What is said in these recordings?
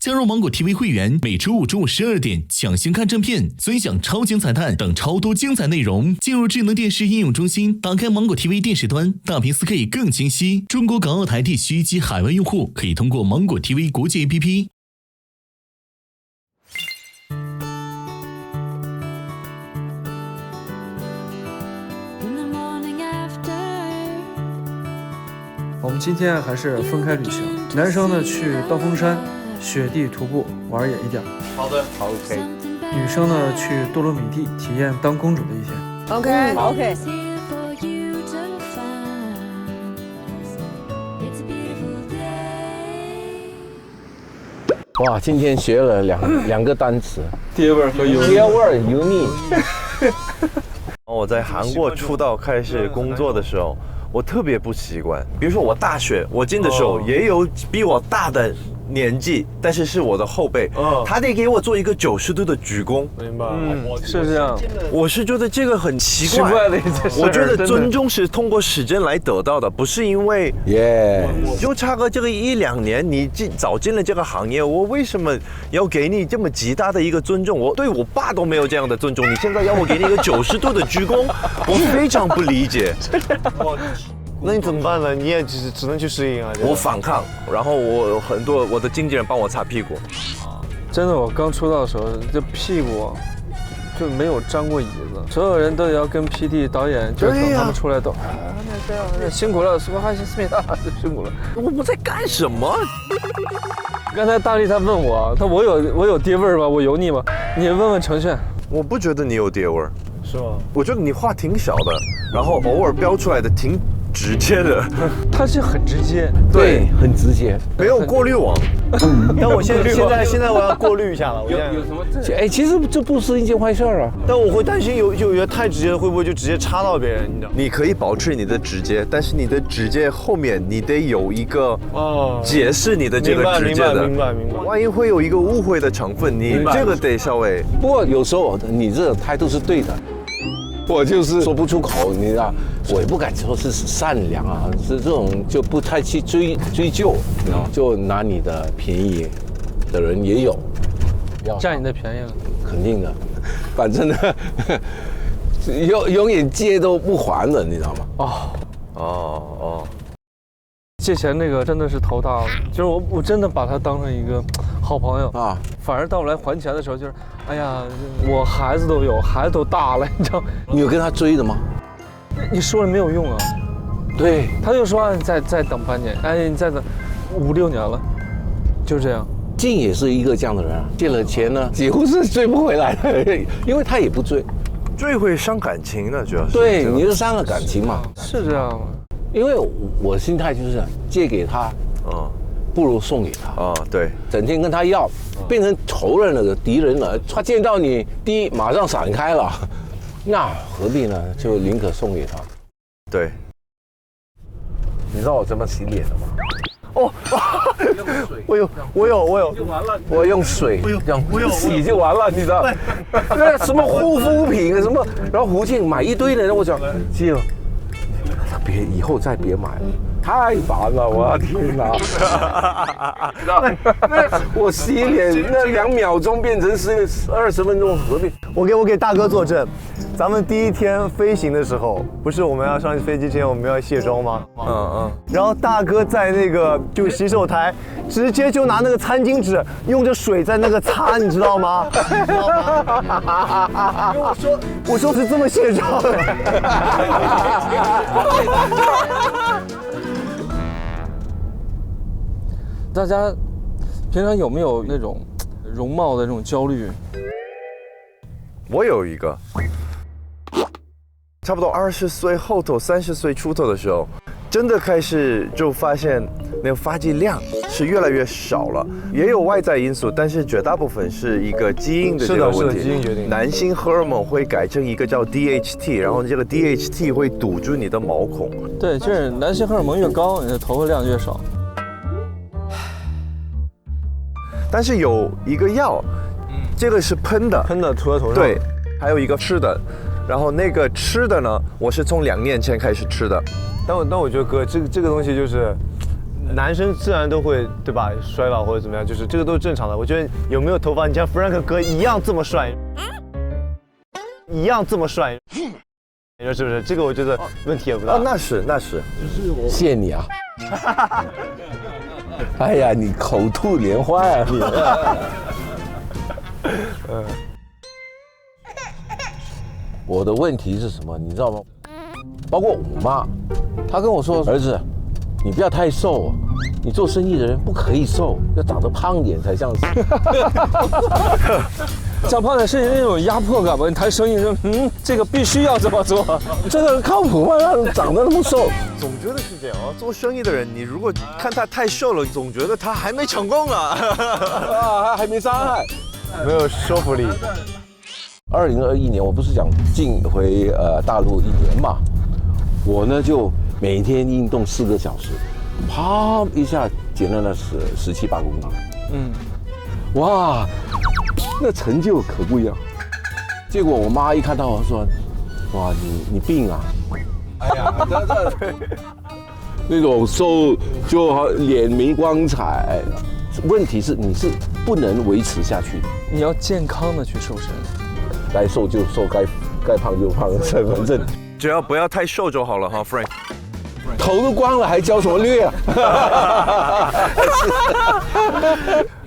加入芒果 TV 会员，每周五中午12点抢先看正片，尊享超精彩蛋等超多精彩内容。进入智能电视应用中心，打开芒果 TV 电视端，大屏 4K 更清晰。中国港澳台地区及海外用户可以通过芒果 TV 国际 APP。我们今天还是分开旅行，男生呢去刀锋山雪地徒步玩野一点，好的，好 OK。女生呢去多洛米蒂体验当公主的一天。 OK。哇，今天学了两个单词，爹味儿和油爹味儿、油腻。我在韩国出道开始工作的时候，我特别不习惯。比如说我大学我进的时候，也有比我大的年纪，但是是我的后辈，他得给我做一个90度的鞠躬。明白，是这样。我是觉得这个很奇怪的一件事。我觉得尊重是通过时间来得到的，不是因为就差个这个1-2年，你早进了这个行业，我为什么要给你这么极大的一个尊重？我对我爸都没有这样的尊重，你现在要我给你一个90度的鞠躬，我非常不理解。那你怎么办呢？你也只能去适应啊。我反抗，然后我的经纪人帮我擦屁股。真的，我刚出道的时候，这屁股就没有沾过椅子，所有人都要跟 PD 导演就等他们出来都那辛苦了，说还是思密达辛苦了。我在干什么？刚才大力他问我，我有爹味儿吗？我油腻吗？你问问程炫。我不觉得你有爹味儿，是吗？我觉得你话挺小的，然后偶尔飙出来的挺直接的。他是很直接，对，很直接，没有过滤网。但我现在我要过滤一下了。有什么？哎，其实这不是一件坏事啊。但我会担心有些太直接的，会不会就直接插到别人？你知道？你可以保持你的直接，但是你的直接后面你得有一个解释你的这个直接的。明白。万一会有一个误会的成分，你这个得稍微。不过有时候你这个态度是对的。我就是说不出口，你知道，我也不敢说是善良啊，是这种就不太去追究，就拿你的便宜的人也有，占你的便宜了，肯定的，反正呢，永远借都不还了，你知道吗？借钱那个真的是头大了，就是我真的把他当成一个好朋友啊，反而到来还钱的时候，就是哎呀，我孩子都有，孩子都大了，你知道？你有跟他追的吗？你说了没有用啊。对，他就说再等半年，哎，你再等5-6年了，就这样。静也是一个这样的人，借了钱呢，几乎是追不回来的，因为他也不追，追会伤感情的，主要是。对，你就伤了感情嘛。是这样吗？因为我心态就是借给他，不如送给他。对，整天跟他要，变成仇人了、敌人了。他见到你，第一马上闪开了，那何必呢？就宁可送给他。对，你知道我怎么洗脸的吗？我有，我用水洗就完了，你知道？那什么护肤品什么，然后胡静买一堆的，我讲记了。以后再别买了，太烦了！我的天哪！我洗脸那2秒钟变成20分钟，何必？我给大哥作证，咱们第一天飞行的时候，不是我们要上飞机前我们要卸妆吗？然后大哥在那个就洗手台，直接就拿那个餐巾纸用着水在那个擦，你知道吗？我说是这么卸妆的。大家平常有没有那种容貌的这种焦虑？我有一个，差不多20岁后头、30岁出头的时候，真的开始就发现那个发际量是越来越少了，也有外在因素，但是绝大部分是一个基因的这个问题。基因决定。男性荷尔蒙会改成一个叫 DHT， 然后这个 DHT 会堵住你的毛孔。对，就是男性荷尔蒙越高，你的头发量越少。但是有一个药，这个是喷的涂在头上。对，还有一个吃的，然后那个吃的呢，我是从2年前开始吃的。但我觉得哥，这个东西就是，男生自然都会对吧，衰老或者怎么样，就是这个都是正常的。我觉得有没有头发，你像 Frank 哥一样这么帅，一样这么帅，你说是不是？这个我觉得问题也不大。那是，谢谢你啊。哎呀，你口吐莲花啊你。我的问题是什么，你知道吗？包括我妈，她跟我说，儿子，你不要太瘦，你做生意的人不可以瘦，要长得胖点才像是。长胖点是那种压迫感吧？你谈生意说，这个必须要这么做，这个靠谱吗？让人长得那么瘦？总觉得是这样啊。做生意的人，你如果看他太瘦了，总觉得他还没成功啊，还没伤害，没有说服力。2021年，我不是想进回大陆1年嘛，我呢就每天运动4个小时，啪一下减了那17、18公斤。哇，那成就可不一样。结果我妈一看到我说：“哇，你病啊！”哎呀，那种瘦就脸没光彩。问题是你是不能维持下去的，你要健康的去瘦身。该瘦就瘦，该胖就胖，反正只要不要太瘦就好了哈 ，Frank。头都光了，还教什么略啊？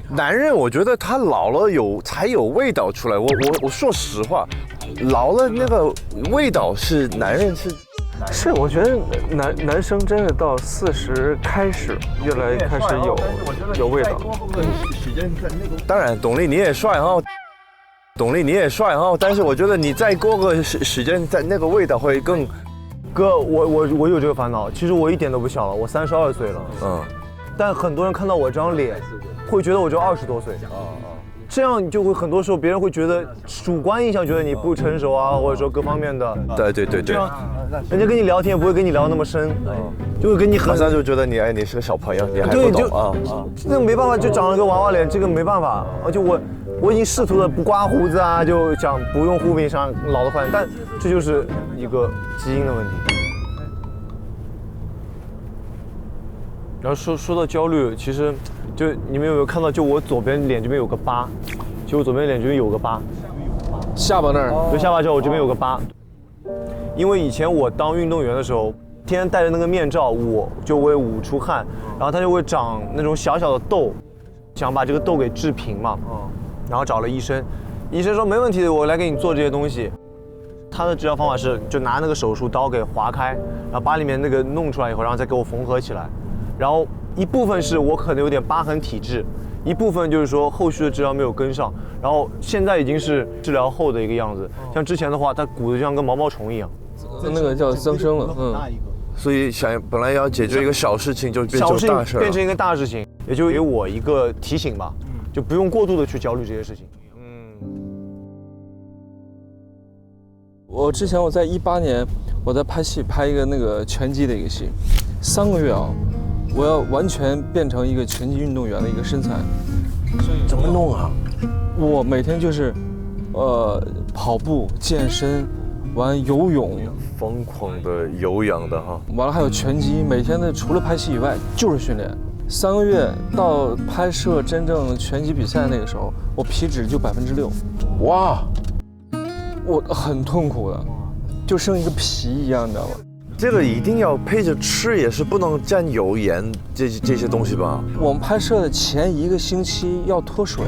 男人，我觉得他老了才有味道出来。我说实话，老了那个味道是男人是，我觉得男生真的到40开始越来越开始有味道。当然，董力你也帅哈。董力你也帅哈，但是我觉得你再过个时间，在那个味道会更。哥，我有这个烦恼，其实我一点都不小了，我32岁了。但很多人看到我这张脸，会觉得我就20多岁。这样你就会很多时候别人会觉得主观印象觉得你不成熟啊，或者说各方面的。对。这样，人家跟你聊天也不会跟你聊那么深，就会跟你马上就觉得你是个小朋友，你还不懂啊。那没办法，就长了个娃娃脸，这个没办法。而且我已经试图的不刮胡子啊，就想不用护肤品上老得快，但这就是一个基因的问题。然后说到焦虑，其实就你们有没有看到，就我左边脸这边有个疤，就我左边脸这边有个疤，下巴那儿，对，下巴这我这边有个疤。因为以前我当运动员的时候，天天戴着那个面罩，我就会捂出汗，然后它就会长那种小小的痘，想把这个痘给治平嘛。然后找了医生，医生说没问题的，我来给你做这些东西。他的治疗方法是就拿那个手术刀给划开，然后把里面那个弄出来以后，然后再给我缝合起来。然后一部分是我可能有点疤痕体质，一部分就是说后续的治疗没有跟上，然后现在已经是治疗后的一个样子。像之前的话，它鼓得就像跟毛毛虫一样，那个叫增生了。所以本来要解决一个小事情，就变成大事，变成一个大事情，也就给我一个提醒吧。就不用过度的去焦虑这些事情。我之前在18年，我在拍戏，拍一个那个拳击的一个戏，3个月啊，我要完全变成一个拳击运动员的一个身材。怎么弄啊？我每天就是，跑步、健身，完游泳，疯狂的有氧的哈。完了还有拳击，每天的除了拍戏以外就是训练。3个月到拍摄真正拳击比赛那个时候，我皮脂就6%。哇，我很痛苦的，就剩一个皮一样，你知道吗？这个一定要配着吃，也是不能蘸油盐这些东西吧？我们拍摄的前1个星期要脱水，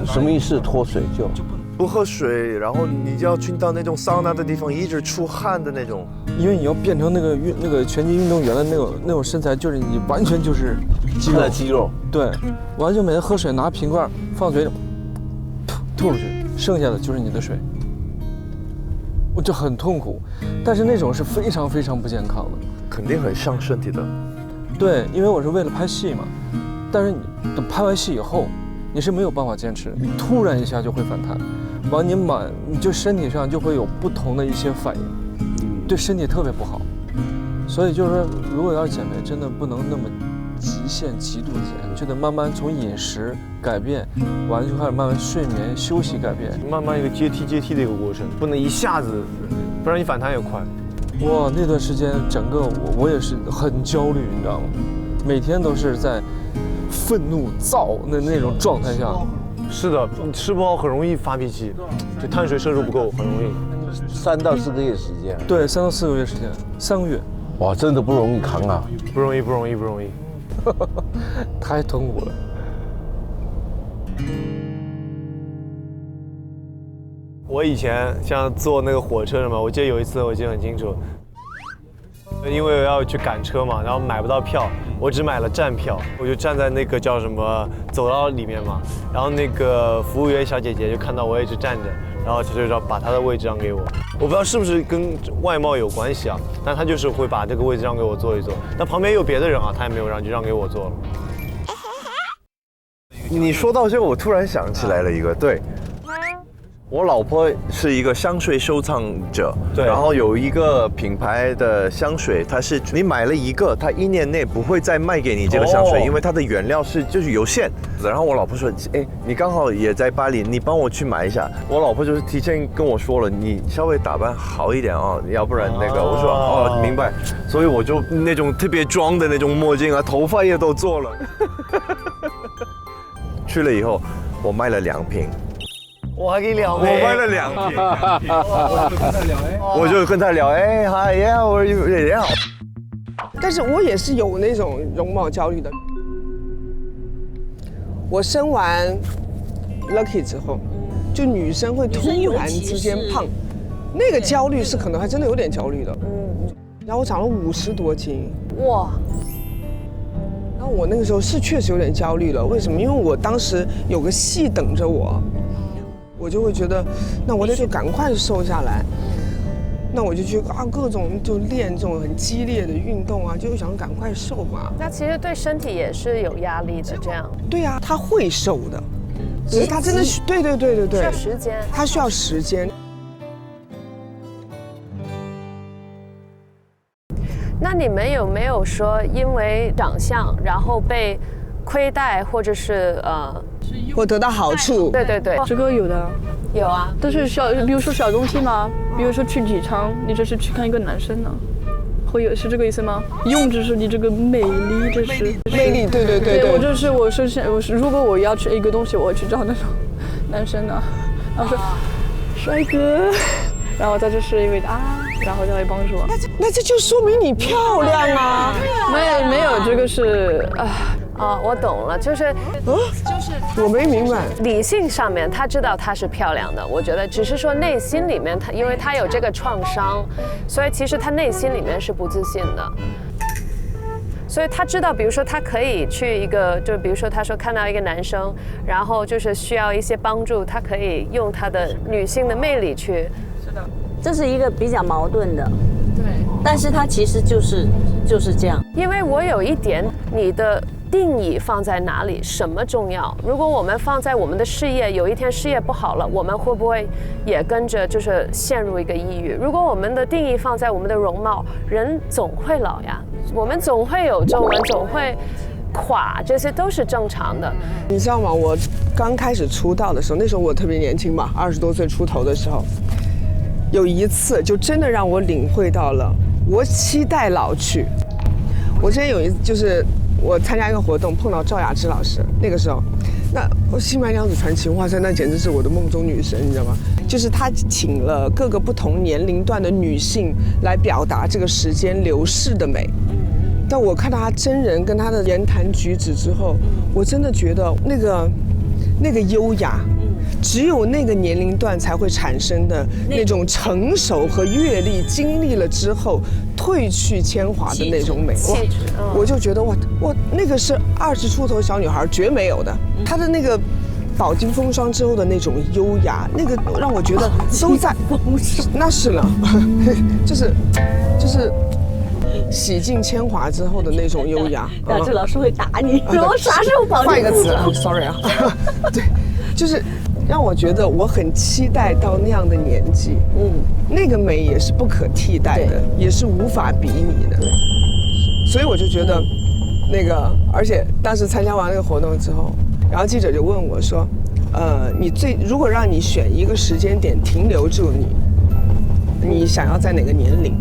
什么意思？脱水就不喝水，然后你就要去到那种桑拿的地方，一直出汗的那种。因为你要变成那个拳击运动员的那种身材，就是你完全就是肌肉，对，完全每天喝水拿瓶罐放嘴里，吐出去，剩下的就是你的水，我就很痛苦，但是那种是非常非常不健康的，肯定很伤身体的。对，因为我是为了拍戏嘛，但是你等拍完戏以后，你是没有办法坚持，你突然一下就会反弹，完你就身体上就会有不同的一些反应。对身体特别不好，所以就是说，如果要是减肥，真的不能那么极度的减，就得慢慢从饮食改变，完了就开始慢慢睡眠休息改变，慢慢一个阶梯的一个过程，不能一下子，不然你反弹也快。哇，那段时间整个我也是很焦虑，你知道吗？每天都是在愤怒、躁的那种状态下。是的，你吃不好很容易发脾气，就碳水摄入不够，很容易。3到4个月时间。对，3到4个月时间，3个月。哇，真的不容易扛啊！不容易，不容易，不容易。太痛苦了。我以前像坐那个火车什么，我记得有一次我记得很清楚，因为我要去赶车嘛，然后买不到票，我只买了站票，我就站在那个叫什么走道里面嘛，然后那个服务员小姐姐就看到我一直站着，然后她就要把她的位置让给我，我不知道是不是跟外貌有关系啊，但她就是会把这个位置让给我坐一坐，但旁边有别的人啊，她也没有让，就让给我坐了。你说到这个，我突然想起来了一个，对。我老婆是一个香水收藏者，对，然后有一个品牌的香水，它是你买了一个，它1年内不会再卖给你这个香水，因为它的原料就是有限。然后我老婆说，哎，你刚好也在巴黎，你帮我去买一下。我老婆就是提前跟我说了，你稍微打扮好一点哦，要不然那个，我说哦，明白。所以我就那种特别装的那种墨镜啊，头发也都做了。去了以后，我卖了2瓶。我还给你2瓶，我卖了2瓶，我就跟他聊，哎，Hi yeah， 我有点好。但是我也是有那种容貌焦虑的。我生完 Lucky 之后，就女生会突然之间胖，那个焦虑是可能还真的有点焦虑的。然后我长了50多斤，哇！然后我那个时候是确实有点焦虑了，为什么？因为我当时有个戏等着我。我就会觉得，那我得就赶快瘦下来，那我就去各种就练这种很激烈的运动啊，就想赶快瘦嘛。那其实对身体也是有压力的，这样。对呀，他会瘦的，只是他真的对，需要时间，他需要时间。那你们有没有说因为长相然后被亏待，或者是我得到好处？对对对，这个有的，有啊。但是比如说小东西嘛，比如说去机场，你这是去看一个男生呢，会有是这个意思吗？用就是你这个魅力，这是魅力，对。我就是我是如果我要吃一个东西，我会去找那种男生呢，然后说帅哥，然后他就是因为然后他会帮助我。那这就说明你漂亮啊！没有，这个是我懂了，就是我没明白。理性上面他知道她是漂亮的，我觉得只是说内心里面因为他有这个创伤，所以其实他内心里面是不自信的。所以他知道，比如说他可以去一个，就比如说他说看到一个男生，然后就是需要一些帮助，他可以用他的女性的魅力去。是的，这是一个比较矛盾的。对，但是他其实就是这样。因为我有一点，你的定义放在哪里，什么重要？如果我们放在我们的事业，有一天事业不好了，我们会不会也跟着就是陷入一个抑郁？如果我们的定义放在我们的容貌，人总会老呀，我们总会有皱纹，总会垮，这些都是正常的。你知道吗？我刚开始出道的时候，那时候我特别年轻嘛，20多岁出头的时候，有一次就真的让我领会到了，我期待老去。我之前有一次就是我参加一个活动，碰到赵雅芝老师，那个时候，那我新白娘子传奇，哇塞，那简直是我的梦中女神，你知道吗？就是她请了各个不同年龄段的女性来表达这个时间流逝的美。但我看到她真人跟她的言谈举止之后，我真的觉得那个优雅，只有那个年龄段才会产生的那种成熟和阅历，经历了之后褪去铅华的那种美。我就觉得哇，那个是20出头小女孩绝没有的。她的那个饱经风霜之后的那种优雅，那个让我觉得都在。那是了，就是洗尽铅华之后的那种优雅。这老师会打你，然后啥时候保换一个词，sorry 啊，对，就是让我觉得我很期待到那样的年纪，那个美也是不可替代的，也是无法比拟的。所以我就觉得，而且当时参加完那个活动之后，然后记者就问我说，如果让你选一个时间点停留住你想要在哪个年龄？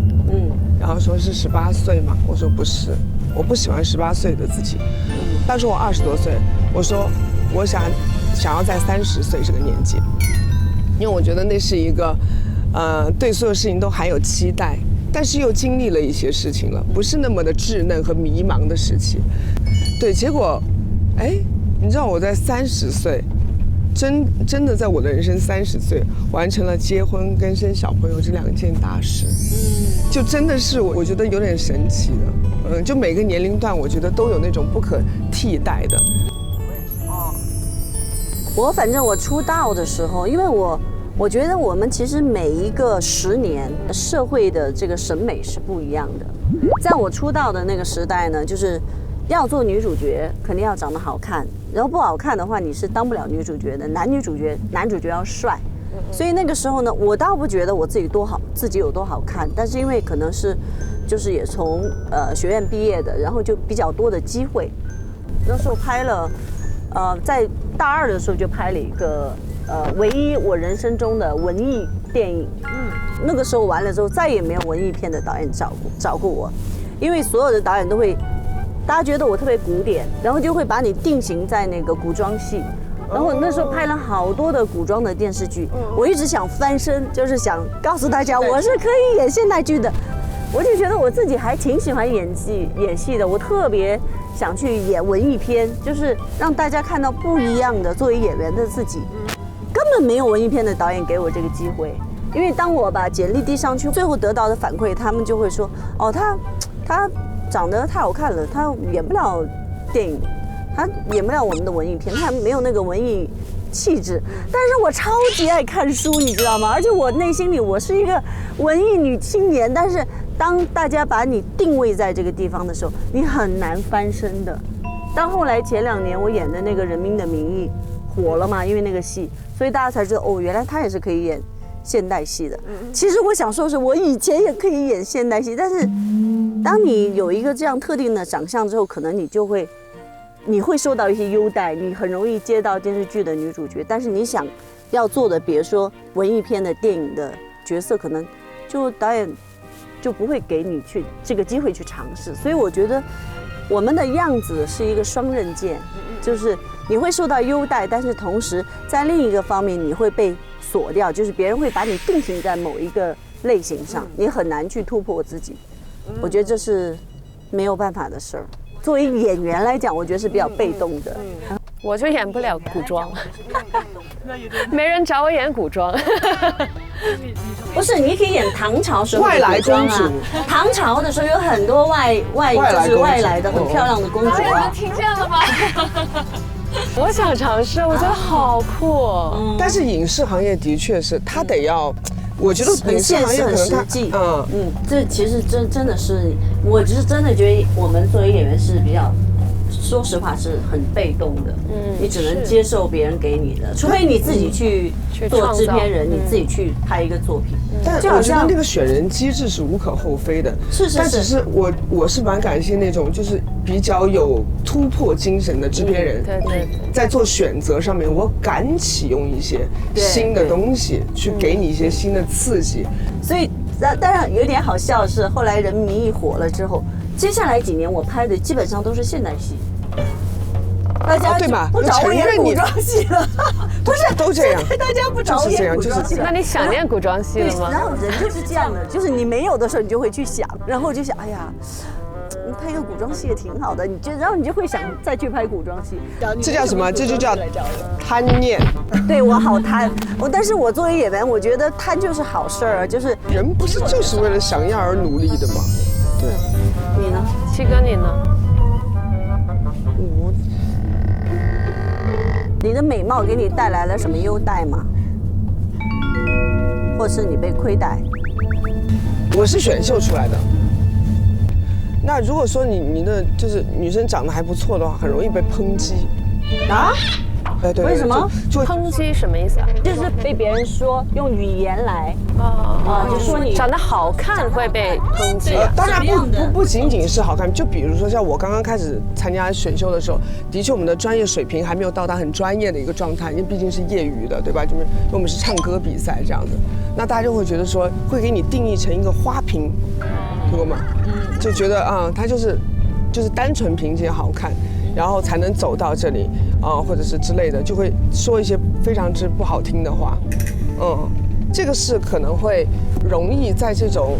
然后说是18岁嘛，我说不是，我不喜欢18岁的自己。当时我20多岁，我说我想要在30岁这个年纪，因为我觉得那是一个，对所有事情都还有期待，但是又经历了一些事情了，不是那么的稚嫩和迷茫的时期。对，结果，哎，你知道我在30岁。真的在我的人生30岁完成了结婚跟生小朋友这2件大事，就真的是我觉得有点神奇的，就每个年龄段我觉得都有那种不可替代的。反正我出道的时候，因为我觉得我们其实每一个10年社会的这个审美是不一样的。在我出道的那个时代呢，就是要做女主角肯定要长得好看。然后不好看的话，你是当不了女主角的。男主角要帅，所以那个时候呢，我倒不觉得我自己有多好看，但是因为可能是，就是也从学院毕业的，然后就比较多的机会。那时候拍了，在大2的时候就拍了一个唯一我人生中的文艺电影。那个时候完了之后，再也没有文艺片的导演找过我，因为所有的导演都会。大家觉得我特别古典，然后就会把你定型在那个古装戏。然后那时候拍了好多的古装的电视剧，我一直想翻身，就是想告诉大家我是可以演现代剧的。我就觉得我自己还挺喜欢演戏的，我特别想去演文艺片，就是让大家看到不一样的作为演员的自己。根本没有文艺片的导演给我这个机会，因为当我把简历递上去，最后得到的反馈，他们就会说，哦，他长得太好看了，他演不了电影，他演不了我们的文艺片，他没有那个文艺气质。但是我超级爱看书，你知道吗？而且我内心里我是一个文艺女青年，但是当大家把你定位在这个地方的时候，你很难翻身的。到后来前2年我演的那个《人民的名义》火了嘛，因为那个戏，所以大家才知道哦，原来他也是可以演现代戏的。其实我想说的是，我以前也可以演现代戏，但是当你有一个这样特定的长相之后，可能你会受到一些优待，你很容易接到电视剧的女主角，但是你想要做的，比如说文艺片的电影的角色，可能就导演就不会给你去这个机会去尝试。所以我觉得我们的样子是一个双刃剑，就是你会受到优待，但是同时在另一个方面你会被锁掉，就是别人会把你定型在某一个类型上，你很难去突破自己。我觉得这是没有办法的事儿。作为演员来讲，我觉得是比较被动的。我就演不了古装，没人找我演古装。不是，你可以演唐朝时候的外来公主。唐朝的时候有很多外来的很漂亮的公主啊。听见了吗？我想尝试，我觉得好酷。但是影视行业的确是，它得要。我觉得很现实、很实际。这其实真的是，我是真的觉得我们作为演员是比较，说实话是很被动的。你只能接受别人给你的，除非你自己去做制片人，你自己去拍一个作品。但我觉得那个选人机制是无可厚非的。是。但只是我是蛮感谢那种就是比较有突破精神的制片人。对。在做选择上面，我敢启用一些新的东西，去给你一些新的刺激。所以，当然有点好笑的是，后来《人民名义》火了之后，接下来几年我拍的基本上都是现代戏。大家对吧？不找我演古装戏了，不是都这样？大家不找我演古装戏了。那你想练古装戏了吗？然后人就是这样的，就是你没有的时候，你就会去想，然后就想，哎呀。拍个古装戏也挺好的，然后你就会想再去拍古装戏。这叫什么？这就叫贪念。对，我好贪，但是我作为演员，我觉得贪就是好事儿，就是人不是就是为了想要而努力的吗？对。你呢？七哥，你呢？你的美貌给你带来了什么优待吗？或是你被亏待？我是选秀出来的。那如果说你的就是女生长得还不错的话，很容易被抨击。啊？对。为什么？就抨击什么意思啊？就是被别人说用语言来就说你长得好看会被抨击。当然不仅仅是好看，就比如说像我刚刚开始参加选秀的时候，的确我们的专业水平还没有到达很专业的一个状态，因为毕竟是业余的，对吧？就是因为我们是唱歌比赛这样子，那大家就会觉得说会给你定义成一个花瓶，听过吗？就觉得他就是就是单纯凭借好看，然后才能走到这里或者是之类的，就会说一些非常之不好听的话。这个是可能会容易在这种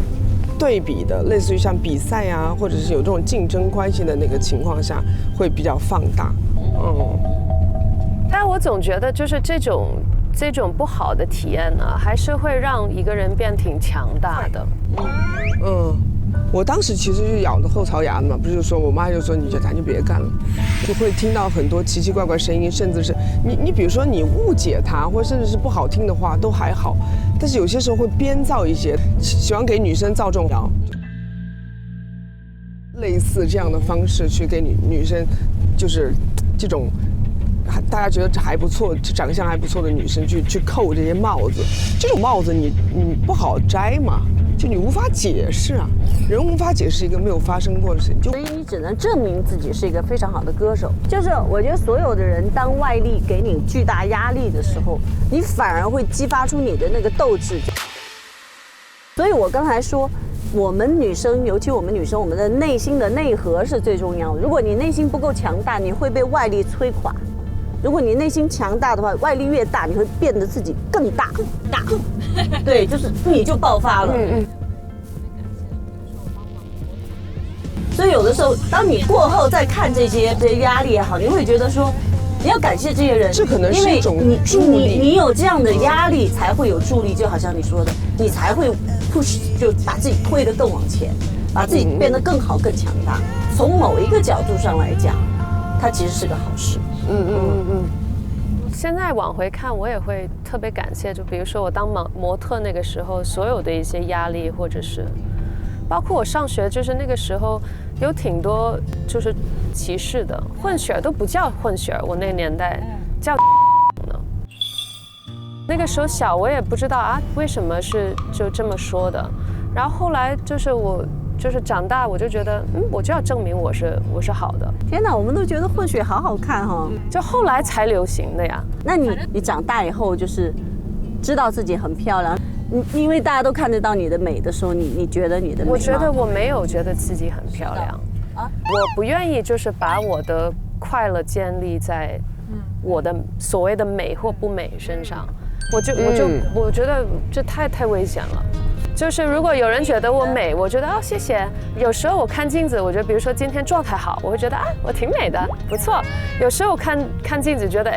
对比的，类似于像比赛啊，或者是有这种竞争关系的那个情况下，会比较放大。但我总觉得就是这种不好的体验呢，还是会让一个人变挺强大的。我当时其实就咬着后槽牙的嘛，不是说我妈就说你咱就别干了，就会听到很多奇奇怪怪声音，甚至是你比如说你误解她，或者甚至是不好听的话都还好，但是有些时候会编造一些，喜欢给女生造这种谣，类似这样的方式去给女生，就是这种大家觉得还不错，长相还不错的女生去扣这些帽子，这种帽子你不好摘嘛。就你无法解释啊，人无法解释一个没有发生过的事情，所以你只能证明自己是一个非常好的歌手。就是我觉得所有的人，当外力给你巨大压力的时候，你反而会激发出你的那个斗志。所以我刚才说，我们女生，尤其我们女生，我们的内心的内核是最重要的。如果你内心不够强大，你会被外力摧垮。如果你内心强大的话，外力越大，你会变得自己更大。对，就是你就爆发了。所以有的时候，当你过后再看这些压力也好，你会觉得说，你要感谢这些人，这可能是一种助力。你有这样的压力，才会有助力。就好像你说的，你才会 push， 就把自己推得更往前，把自己变得更好、更强大。从某一个角度上来讲，它其实是个好事。现在往回看，我也会特别感谢，就比如说我当模特那个时候，所有的一些压力，或者是包括我上学，就是那个时候有挺多就是歧视的，混血都不叫混血，我那个年代叫呢。那个时候小，我也不知道啊为什么是就这么说的，然后后来就是我。就是长大，我就觉得，我就要证明我是好的。天哪，我们都觉得混血好好看哈，就后来才流行的呀。那你长大以后，就是知道自己很漂亮，因为大家都看得到你的美的时候，你觉得你的美吗？我觉得我没有觉得自己很漂亮啊，我不愿意就是把我的快乐建立在我的所谓的美或不美身上，我觉得这太危险了。就是如果有人觉得我美，我觉得谢谢。有时候我看镜子，我觉得比如说今天状态好，我会觉得我挺美的，不错。有时候看镜子觉得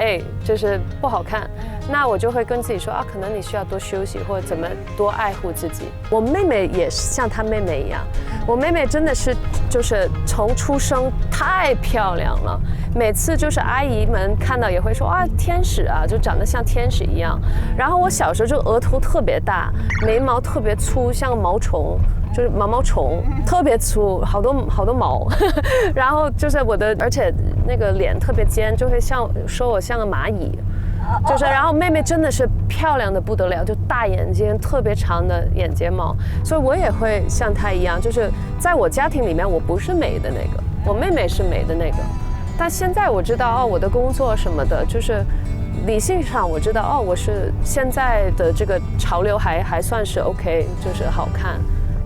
就是不好看，那我就会跟自己说可能你需要多休息，或者怎么多爱护自己。我妹妹也是像她妹妹一样，我妹妹真的是就是从出生太漂亮了，每次就是阿姨们看到也会说天使啊，就长得像天使一样。然后我小时候就额头特别大，眉毛特别粗，像毛虫，就是毛虫，特别粗，好多毛。然后就是而且那个脸特别尖，就会说我像个蚂蚁。就是，然后妹妹真的是漂亮的不得了，就大眼睛，特别长的眼睫毛，所以我也会像她一样，就是在我家庭里面，我不是美的那个，我妹妹是美的那个。但现在我知道我的工作什么的，就是理性上我知道我是现在的这个潮流还算是 OK， 就是好看。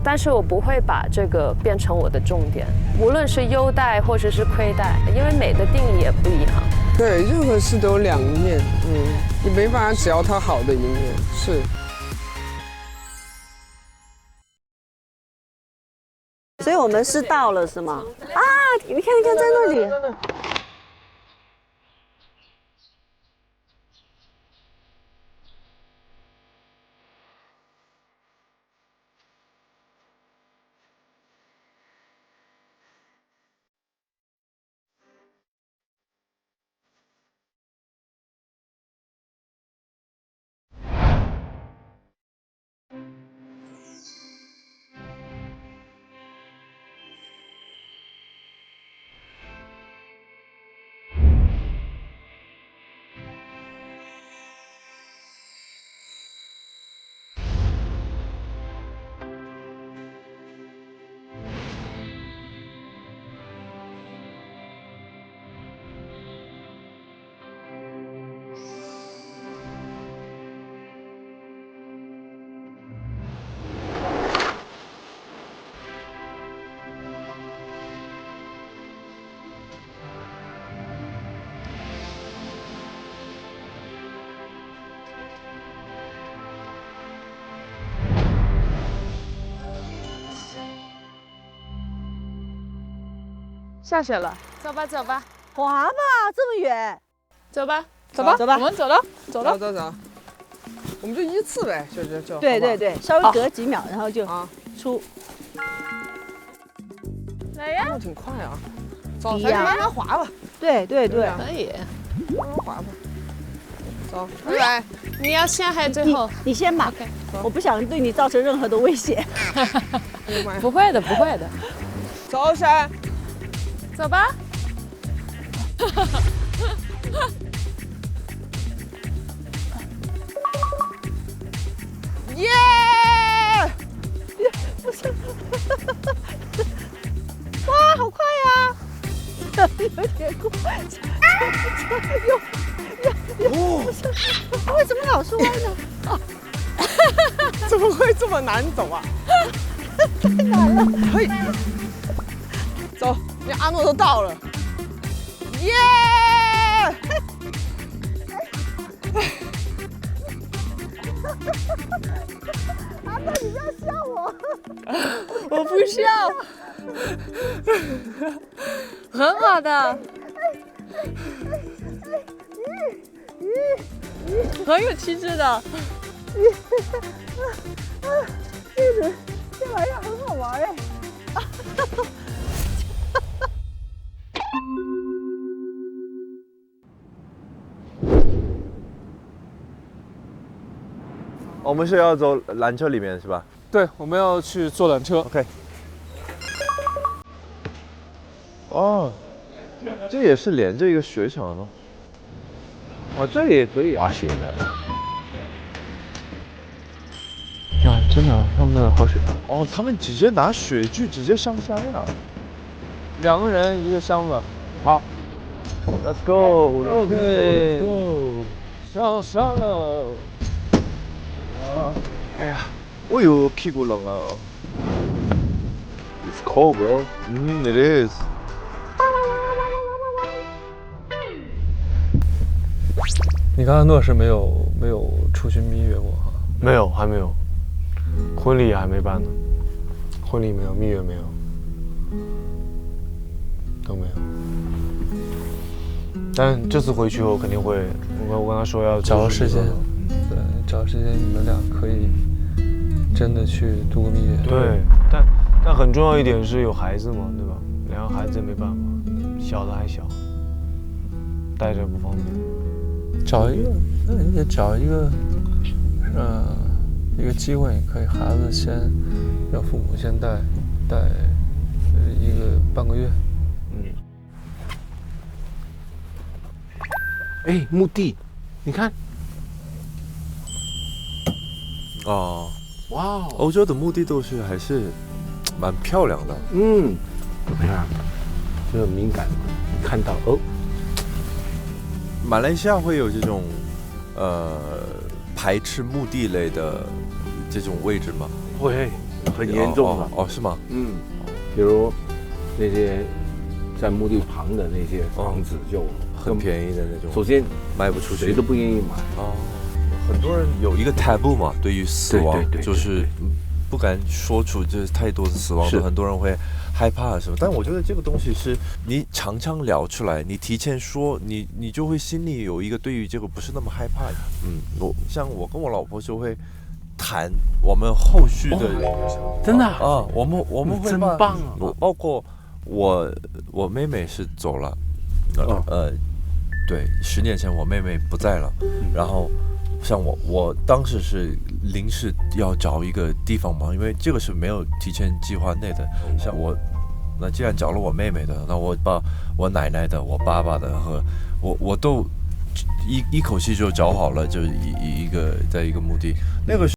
但是我不会把这个变成我的重点，无论是优待或者是亏待，因为美的定义也不一样。对，任何事都有两面，你没办法只要它好的一面，是。所以我们是到了是吗？你看在那里。下雪了，走吧走吧，滑吧，这么远，走吧走吧走吧我们走了走了。走，我们就依次呗，就。对，稍微隔几秒，然后就出。来呀，动挺快啊，走，一样咱就慢慢滑吧。对，可以，慢慢滑吧。走，拜拜。你要先还是最后？你先吧，我不想对你造成任何的危险。不会的，不会的。走，闪。走吧。耶！不是，哇，好快呀！有点快，不是，为什么老是歪呢？怎么会这么难走啊？太难了。嘿，走，连阿诺都到了。耶！阿诺，你不要笑我。我不笑，很好的，很有气质的。这玩意儿很好玩哎。我们是要走缆车里面是吧？对，我们要去坐缆车。 OK。哦，这也是连着一个雪场哦。哦，这也可以滑雪的。呀，真的，他们的滑雪。哦，他们直接拿雪具直接上山呀。2个人1个箱子。好 ，Let's go。OK。Go。上山了。哎呀，哦呦，屁股冷啊。It's cold, bro. It is. 你刚刚诺是没有出去蜜月过哈？没有，还没有，婚礼还没办呢，婚礼没有，蜜月没有，都没有。但这次回去我肯定会，我跟他说要找个时间，对，找个时间你们俩可以真的去度个蜜月。对，但很重要一点是有孩子嘛，对吧？2个孩子没办法，小的还小，带着不方便。找一个，那你得找一个，一个机会，可以孩子先让父母先带一个半个月。哎，墓地，你看。哦，哇哦，欧洲的墓地都是还是蛮漂亮的。嗯，怎么样？就很敏感，看到哦。马来西亚会有这种排斥墓地类的这种位置吗？会，很严重的。哦，是吗？嗯，比如那些在墓地旁的那些房子就很便宜的那种，首先卖不出去，谁都不愿意买。哦，很多人有一个 taboo 嘛，对于死亡，就是不敢说出这太多的死亡，很多人会害怕什么。但我觉得这个东西是你常常聊出来，你提前说，你就会心里有一个对于这个不是那么害怕的。我跟我老婆就会谈我们后续的，真的啊，我们会真棒啊！包括我妹妹是走了，对，10年前我妹妹不在了，然后像我当时是临时要找一个地方嘛，因为这个是没有提前计划内的。像那既然找了我妹妹的，那我把我奶奶的、我爸爸的和我都一口气就找好了，就在一个墓地，那个是。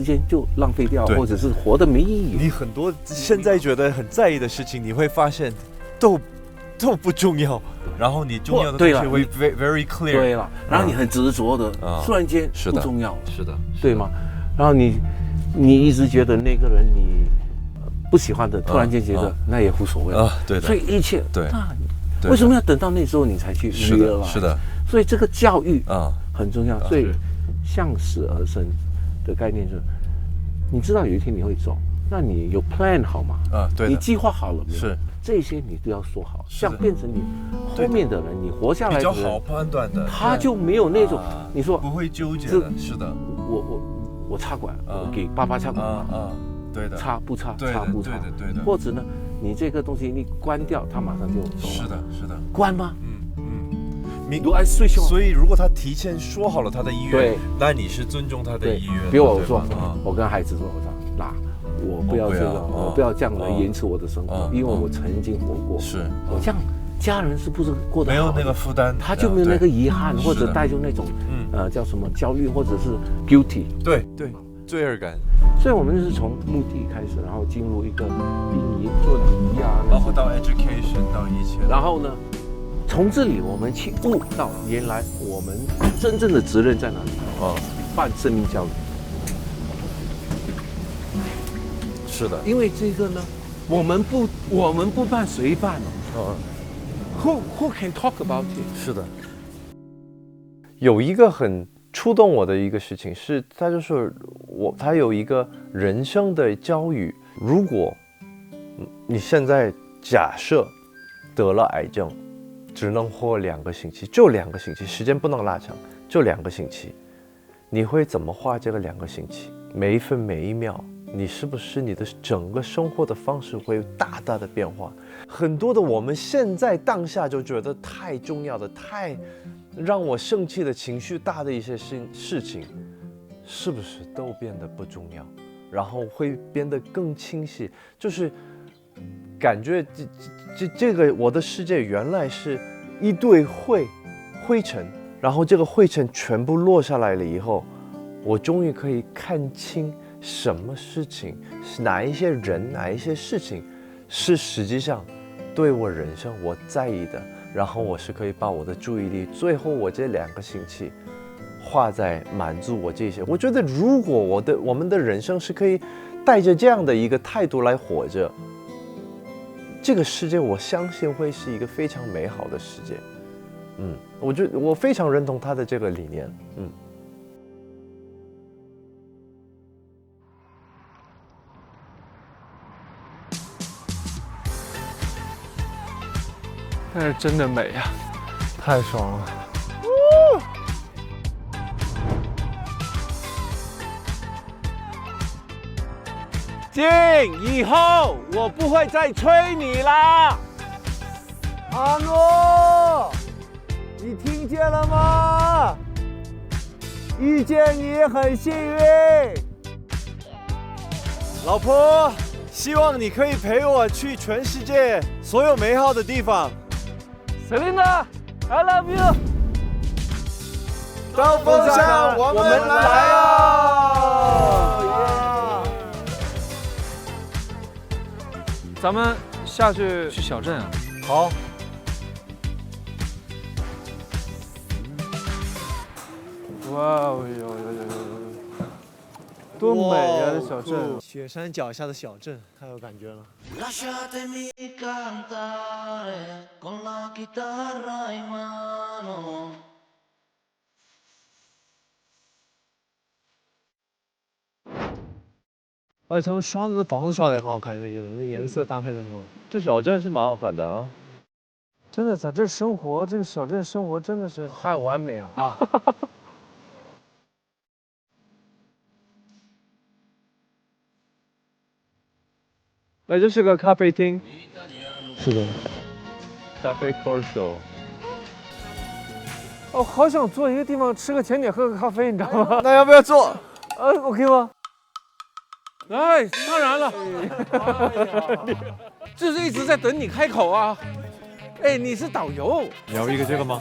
时间就浪费掉，对或者是活得没意义。你很多现在觉得很在意的事情，你会发现都不重要，然后你重要的东西会 very clear。对了，然后你很执着的，突然间不重要，是的，对吗？然后你一直觉得那个人你不喜欢的，突然间觉得那也无所谓啊，对的。所以一切对，为什么要等到那时候你才去约了？是的。所以这个教育很重要。所以向死而生的概念就是，你知道有一天你会走，那你有 plan 好吗？对。你计划好了没有？是。这些你都要说好，像变成你后面的人，你活下来的人比较好判断的，他就没有那种你说不会纠结的。是的。我插管，我给爸爸插管对的，插不插，插不插，对的。或者呢，你这个东西你关掉，它马上就走了。是的。关吗？所以如果他提前说好了他的意愿，对，那你是尊重他的意愿。比如我说，我跟孩子说，我说那我不要这个，我不要这样来延迟我的生活，因为我曾经活过。是，这样家人是不是过得没有那个负担，他就没有那个遗憾，或者带着那种叫什么焦虑，或者是 guilty。对，罪恶感。所以我们是从目的开始，然后进入一个礼仪，做礼仪啊，包括到 education 到一切，然后呢，从这里我们去悟到原来我们真正的责任在哪里办生命教育。是的，因为这个呢，我们不办谁办哦？Who can talk about it？ 是的，有一个很触动我的一个事情是，他有一个人生的教育。如果你现在假设得了癌症，只能活2个星期，就2个星期，时间不能拉长，就2个星期，你会怎么花这个2个星期？每一分每一秒，你是不是你的整个生活的方式会有大大的变化？很多的我们现在当下就觉得太重要的、太让我生气的情绪大的一些事情，是不是都变得不重要？然后会变得更清晰，就是感觉这个我的世界原来是一堆灰尘，然后这个灰尘全部落下来了以后，我终于可以看清什么事情，哪一些人，哪一些事情是实际上对我人生我在意的，然后我是可以把我的注意力，最后我这2个星期花在满足我这些。我觉得如果我们的人生是可以带着这样的一个态度来活着，这个世界我相信会是一个非常美好的世界。我非常认同他的这个理念。但是真的美呀，太爽了。静，以后我不会再催你啦。阿诺，你听见了吗？遇见你很幸运。老婆，希望你可以陪我去全世界所有美好的地方。Selina, I love you。刀锋上我们来啊！咱们下去小镇啊。好。哇哦哟，多美啊！这小镇，雪山脚下的小镇，太有感觉了。而且他们刷的房子刷的也很好看，那颜色搭配的很好。这小镇是蛮好看的啊。真的，在这生活，这个小镇生活真的是太完美了。那这是个咖啡厅。是的。咖啡 Corso。哦，好想坐一个地方吃个甜点，喝个咖啡，你知道吗？那要不要坐？OK 吗？哎，当然了。就是一直在等你开口啊。哎，你是导游。你要一个这个吗？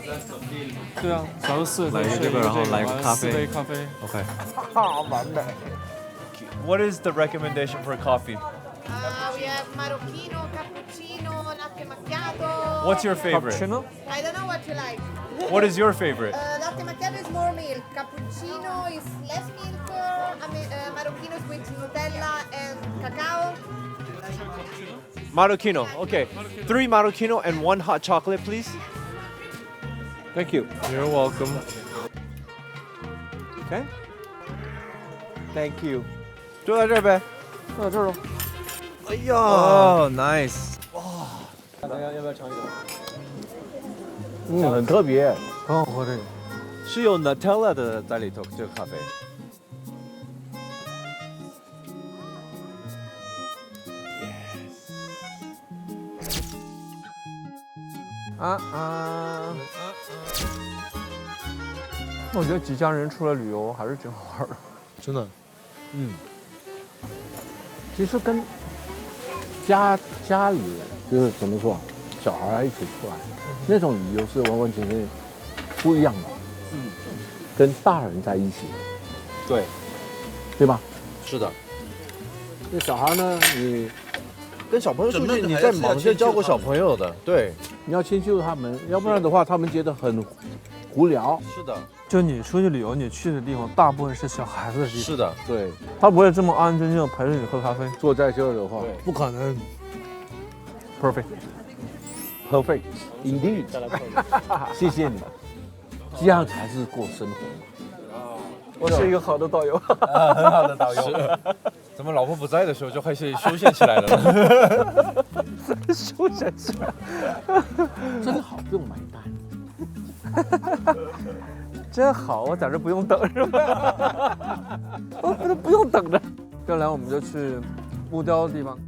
对啊，调4，来一个这个，然后来个咖啡，4杯咖啡。OK。完美。What is the recommendation for coffee? We have Marocchino, cappuccino, latte macchiato. What's your favorite? Cappuccino? I don't know what you like. What is your favorite? Latte macchiato is more milk. Cappuccino is less milk. Marocchino is with Nutella and cacao. Marocchino. Okay. 3 Marocchino and 1 hot chocolate, please. Thank you. You're welcome. Okay. Thank you. 坐在这儿呗。坐在这儿喽。哎呀。哦 ，nice。哇。大家要不要尝一口？很特别，很好喝这个。是有 Nutella 的在里头，这个咖啡。我觉得几家人出来旅游还是挺好玩的，真的。其实跟家里就是怎么说，小孩一起出来，那种旅游是完完全全不一样的。跟大人在一起，对吧？是的。那小孩呢，你跟小朋友出去，你在忙着照顾小朋友的，对，你要迁就他们，要不然的话，他们觉得很无聊。是的，就你出去旅游，你去的地方大部分是小孩子的地方。是的，对，他不会这么安安静静陪着你喝咖啡。坐在这儿的话，不可能。Perfect， indeed。谢谢你，这样才是过生活。我是一个好的导游。很好的导游。咱们老婆不在的时候就开始休闲起来了。休闲起来，真好，不用买单。真好，我在这不用等是吧？我这不用等着。接下来我们就去木雕的地方。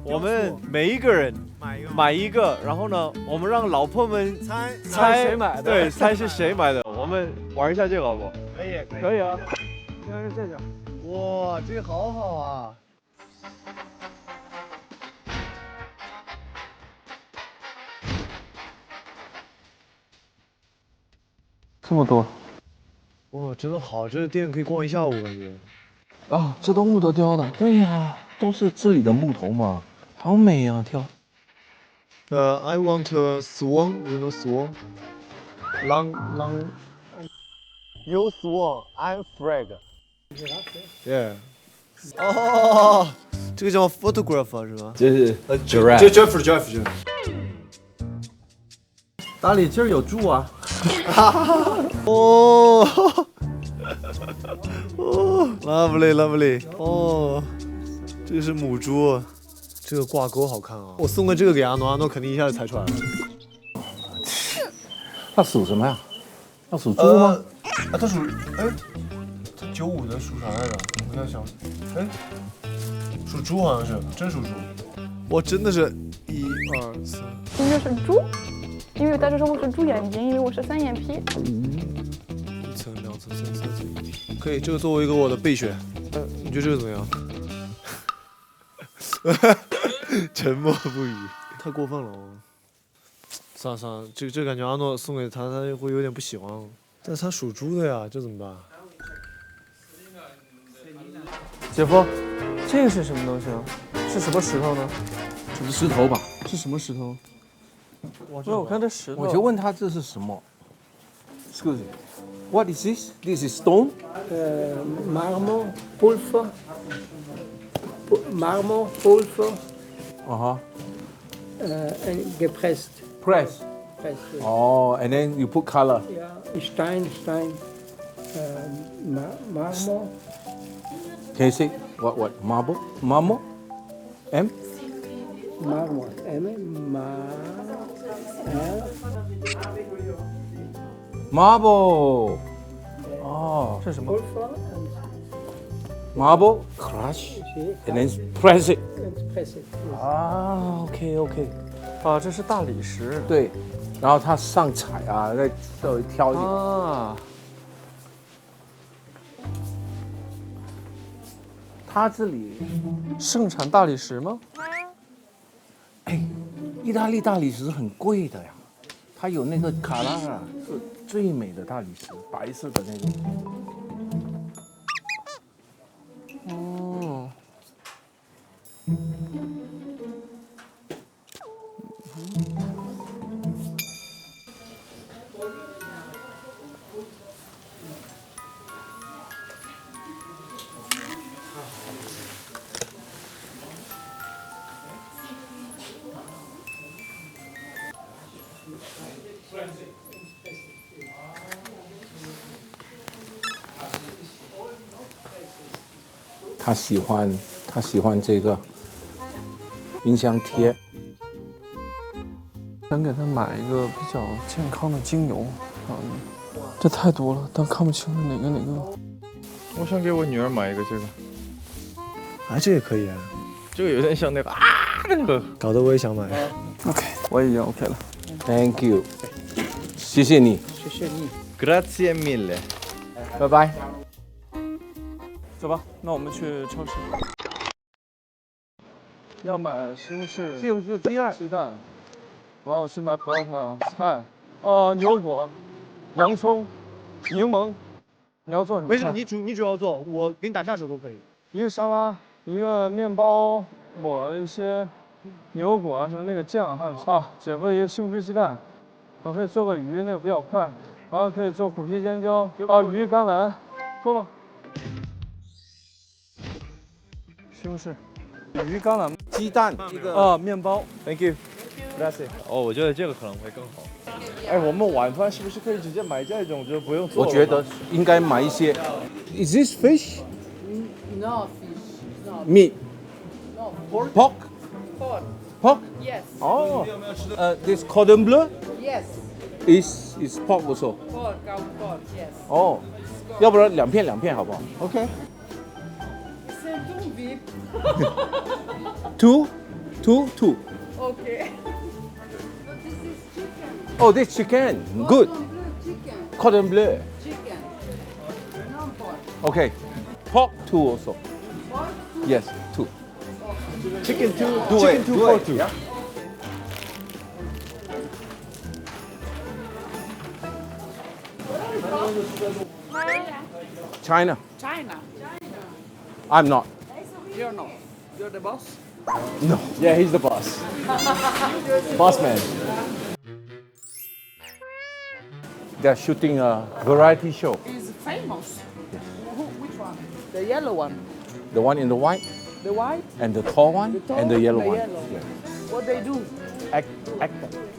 我们每一个人买一个，然后呢，我们让老婆们猜谁买的，对，猜是谁买的。我们玩一下这个好不好？可以啊。这个，哇，这个好好啊！这么多。哇，真的好，这个店可以逛一下午感觉。啊，这都木头雕的。对呀，都是这里的木头嘛，好美啊，雕。I want a swan, you know swan? Long. You swan, I'm frag. Yeah. 哦，这个叫 photograph 是吧？这是这 Jeff。大理这儿有猪啊。哦，lovely。哦，这个是母猪，这个挂钩好看啊！我送个这个给阿诺，阿诺肯定一下就猜出来了。它属什么呀？它属猪吗？它属它95的属啥来着？我在想，属猪好像是，真属猪。我真的是1、2、3，应该是猪，因为戴着我是猪眼睛，因为我是3眼皮。1层、2层、3层、4层，可以，这个作为一个我的备选。你觉得这个怎么样？沉默不语，太过分了哦。算了，这感觉阿诺送给他，他会有点不喜欢。但是他属猪的呀，这怎么办？姐夫，这个是什么东西啊？是什么石头呢？石头吧？是什么石头？我看这石头。我就问他这是什么 ？Excuse me, what is this? This is stone. Marmo, pulver. Marmo, pulver. And gepresst. Press. Oh, and then you put color. Yeah, Stein. Marmor. Can you say what? Marble? Marmor? M? Marmor. Marble. Oh. 这是什么 ？Marble crush and then press it. Press it. 啊 ，OK。啊，这是大理石。对，然后它上彩啊，再稍微挑一点。啊。它这里盛产大理石吗？意大利大理石很贵的呀，它有那个卡拉啊，最美的大理石，白色的那种。哦。他喜欢这个冰箱贴。想给他买一个比较健康的精油啊，这太多了，但看不清是哪个。我想给我女儿买一个这个。啊，这个可以啊。这个有点像那个那个。搞得我也想买。OK， 我也已经 OK 了。Thank you， 谢谢你。谢谢你。Grazie mille， 拜拜。走吧，那我们去超市。要买西红柿鸡蛋，然后是买葡萄糖、菜，牛果、洋葱、柠檬。你要做什么？没事，你主要做，我给你打下手都可以。一个沙拉，一个面包，抹一些牛果啊什么那个酱啊，姐夫一个西红柿鸡蛋，我可以做个鱼，那个比较快，然后可以做虎皮尖椒，鱼甘蓝，说吧。西红柿、鱼甘蓝、鸡蛋一个面包 ，Thank you，Grazie。哦，我觉得这个可能会更好。哎，我们晚饭是不是可以直接买这种，就不用做了？我觉得应该买一些。Is this fish? No fish. No. Meat. No. Pork. Pork. Yes. Oh. This cordon bleu Yes. is pork also. Pork. Pork. Yes. 哦，要不然两片好不好 ？OK. C'est tout vite. Two. Okay. Oh, this chicken. Good. Cordon bleu. Chicken. No pork. Okay. Pork two also. Pork. Yes, two. Chicken two, Chicken two, pork two. China. China. I'm not. You're not. You're the boss. No. Yeah, he's the boss. Boss man. They're shooting a variety show. He's famous. Which one? The yellow one. The one in the white, The white. and the tall one, The tall and the yellow one. Yellow. Yeah. What they do? Actor.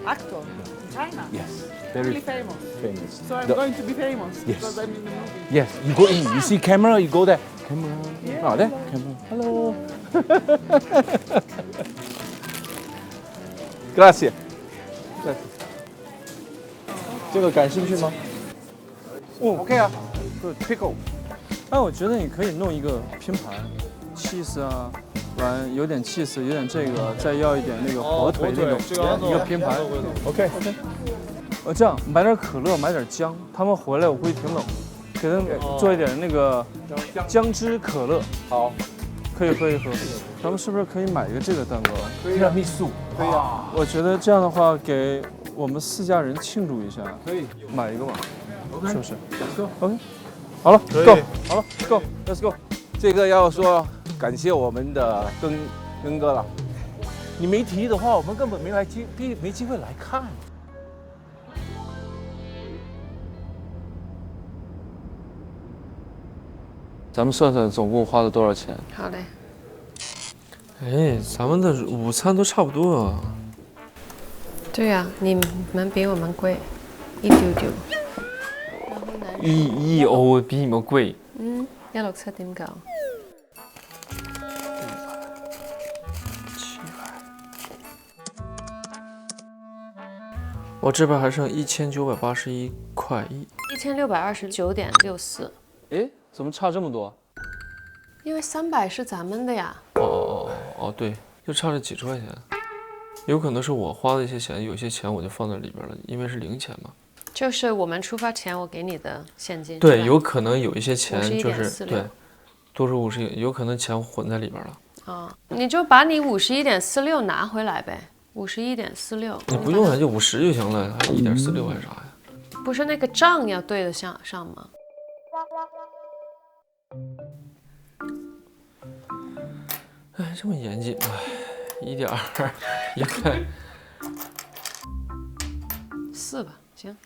Actor. China. Yes. Really famous. famous. So I'm The- going to be famous Yes. because I'm in the movie. Yes, you go in, you see camera, you go there. Camera. Yeah, Oh, there. hello. Camera. Hello. Gracias. 这个感兴趣吗？哦 OK 啊，对 pickle。哎，我觉得你可以弄一个拼盘，cheese 啊，完有点 cheese，有点这个，再要一点那个火腿那种，一个拼盘。OK。这样买点可乐，买点姜，他们回来我估计挺冷，给他们做一点那个姜汁可乐。好，可以喝一喝。咱们是不是可以买一个这个蛋糕？提拉米苏。可以啊。我觉得这样的话，给我们4家人庆祝一下。可以。买一个嘛。OK。是不是 ？OK。好了 ，Go， 好了 ，Go，Let's go。这个要说感谢我们的根哥了，你没提的话，我们根本没机会来看。咱们算算总共花了多少钱？好嘞。哎，咱们的午餐都差不多啊。对呀、你们比我们贵一丢丢。1歐比你們貴。 167.9。我这边还剩1981塊1629.64。哎，怎么差这么多？因为300是咱们的呀。哦，对，就差了几十块钱。有可能是我花的一些钱，有些钱我就放在里边了，因为是零钱嘛。就是我们出发前我给你的现金。对，有可能有一些钱就是51.46对，多出51，有可能钱混在里边了。你就把你51.46拿回来呗，51.46。你不用啊，就50就行了，还1.46还是啥呀？不是那个账要对得上吗？哎，这么严谨，哎，1点1块4吧，行，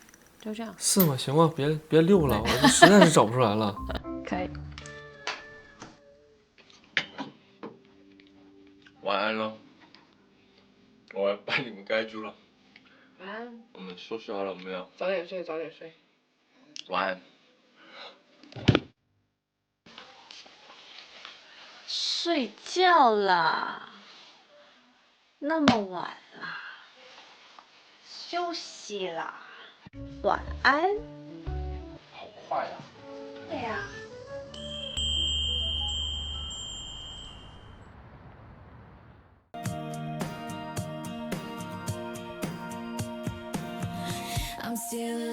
就这样。4吧，行吧，别6了，我这实在是找不出来了。可以。晚安了，我要把你们盖住了。晚安。我们收拾好了没有？早点睡，早点睡。晚安。睡觉啦，那么晚啦，休息啦，晚安。好快啊！对呀。I'm still